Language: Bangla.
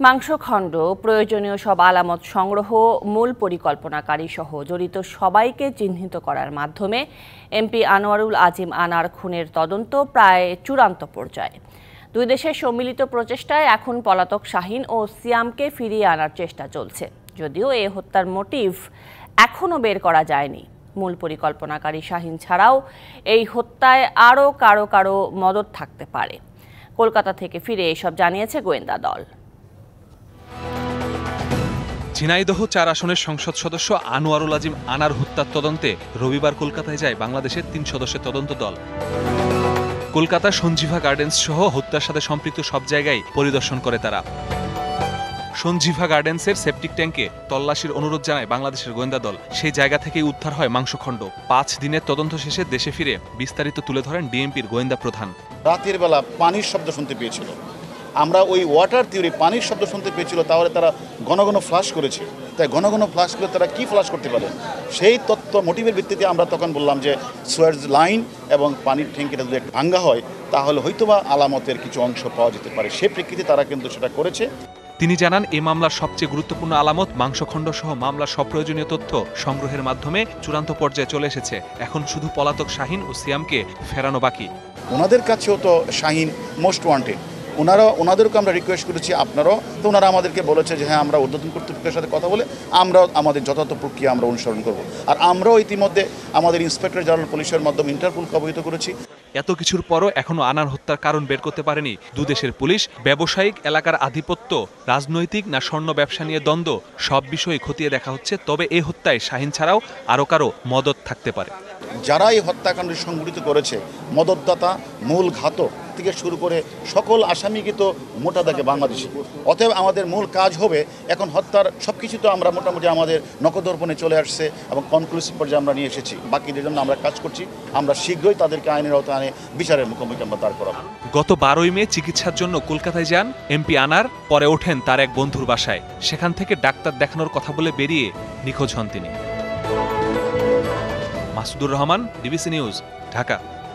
মাংসখণ্ড, প্রয়োজনীয় সব আলামত সংগ্রহ, মূল পরিকল্পনাকারী সহ জড়িত সবাইকে চিহ্নিত করার মাধ্যমে এমপি আনোয়ারুল আজিম আনার খুনের তদন্ত প্রায় চূড়ান্ত পর্যায়ে। দুই দেশের সম্মিলিত প্রচেষ্টায় এখন পলাতক শাহীন ও সিয়ামকে ফিরিয়ে আনার চেষ্টা চলছে, যদিও এ হত্যার মোটিভ এখনও বের করা যায়নি। মূল পরিকল্পনাকারী শাহীন ছাড়াও এই হত্যায় আরও কারো মদত থাকতে পারে। কলকাতা থেকে ফিরে এসব জানিয়েছে গোয়েন্দা দল। ঝিনাইদহ ৪ আসনের সংসদ সদস্য আনোয়ারুল আজিম আনার হত্যার তদন্তে রবিবার কলকাতায় যায় বাংলাদেশের ৩ সদস্যের তদন্ত দল। কলকাতা সঞ্জীভা গার্ডেন্স সহ হত্যার সাথে সম্পৃক্ত সব জায়গায় পরিদর্শন করে তারা। সঞ্জীভা গার্ডেন্সের সেপটিক ট্যাঙ্কে তল্লাশির অনুরোধ জানায় বাংলাদেশের গোয়েন্দা দল। সেই জায়গা থেকেই উদ্ধার হয় মাংসখণ্ড। ৫ দিনের তদন্ত শেষে দেশে ফিরে বিস্তারিত তুলে ধরেন ডিএমপির গোয়েন্দা প্রধান। রাতের বেলা পানির শব্দ শুনতে পেয়েছিল, আমরা ওই ওয়াটার থিওরি পানির শব্দ শুনতে পেয়েছিল, তাহলে তারা ঘন ঘন ফ্লাশ করেছে। তাই ঘন ঘন ফ্লাশ করে তারা কি ফ্লাশ করতে পারে, সেই তত্ত্ব মোটিভের ভিত্তিতে আমরা তখন বললাম যে সুয়েজ লাইন এবং পানির ট্যাঙ্কিটা যদি ভাঙ্গা হয় তাহলে হয়তোবা আলামতের কিছু অংশ পাওয়া যেতে পারে। সেই প্রেক্ষিতে তারা কিন্তু সেটা করেছে। তিনি জানান, এই মামলার সবচেয়ে গুরুত্বপূর্ণ আলামত মাংসখণ্ড সহ মামলার সব প্রয়োজনীয় তথ্য সংগ্রহের মাধ্যমে চূড়ান্ত পর্যায়ে চলে এসেছে। এখন শুধু পলাতক শাহীন ও সিয়ামকে ফেরানো বাকি। ওনাদের কাছেও তো শাহীন মোস্ট ওয়ান্টেড, ওনাদেরকে আমরা রিকোয়েস্ট করেছি, আপনারাও তো। ওনারা আমাদেরকে বলেছে যে হ্যাঁ, আমরা ঊর্ধ্বতন কর্তৃপক্ষের সাথে কথা বলে আমরাও আমাদের যথাযথ প্রক্রিয়া আমরা অনুসরণ করব। আর আমরাও ইতিমধ্যে আমাদের ইন্সপেক্টর জেনারেল পুলিশের মাধ্যমে ইন্টারপোলকে অবহিত করেছি। এত কিছুর পরও এখনো আনার হত্যার কারণ বের করতে পারেনি দুদেশের পুলিশ। ব্যবসায়িক এলাকার আধিপত্য, রাজনৈতিক না স্বর্ণ ব্যবসা নিয়ে দ্বন্দ্ব, সব বিষয়ে খতিয়ে দেখা হচ্ছে। তবে এই হত্যায় শাহীন ছাড়াও আরও কারো মদত থাকতে পারে। যারা এই হত্যাকাণ্ড সংঘটিত করেছে, মদতদাতা, মূল ঘাতক থেকে শুরু করে সকল আসামিকে তো মোটা দাগে বাংলাদেশি। অতএব আমাদের মূল কাজ হবে এখন হত্যার সব কিছু তো আমরা মোটামুটি আমাদের নখদর্পণে চলে আসছে এবং কনক্লুসিভ পর্যায়ে আমরা নিয়ে এসেছি। বাকিদের জন্য আমরা কাজ করছি। আমরা শীঘ্রই তাদেরকে আইনের আওতায় বিচারের মুখোমুখি আমরা দাঁড় করাবো। গত 12ই মে চিকিৎসার জন্য কলকাতায় যান এমপি আনার। পরে ওঠেন তার এক বন্ধুর বাসায়। সেখান থেকে ডাক্তার দেখানোর কথা বলে বেরিয়ে নিখোঁজ হন তিনি। Masudur Rahman, DBC news, Dhaka.